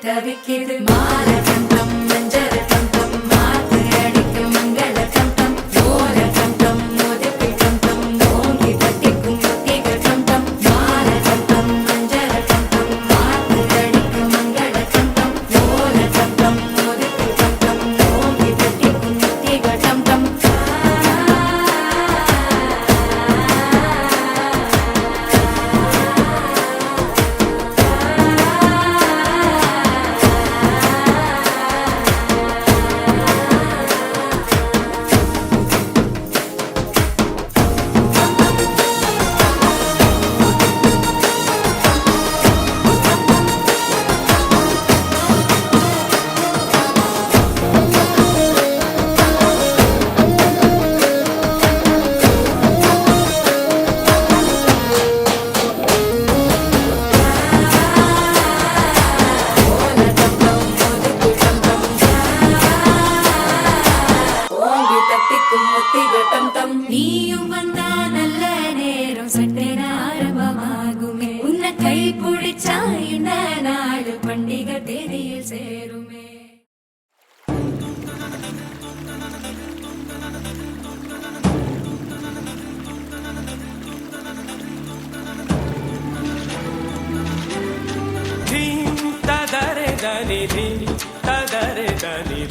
தவிக்கிது மாற கண்டம் மஞ்சர கண்டம் மாத்து அடிக்கும் மங்கள கண்டம் ஓர கண்டம் மோதிப்பி கண்டம் ஓங்கி பட்டிக்கும் முத்திக கண்டம் மாற கண்டம் மஞ்சர கண்டம் மாத்து அடிக்கும் மங்கள கண்டம் ஓர கண்டம் மோதிப்பி கண்டம் ஓங்கி பட்டிக்கும் முத்திக கண்டம் நீயும் வந்தா நல்ல நேரம் சட்டென ஆரம்பமாகுமே உன்னை கை பிடிச்சா இந்த நாள் பண்டிகை தேதியில் சேருமே ததரே தனி ததரே தனி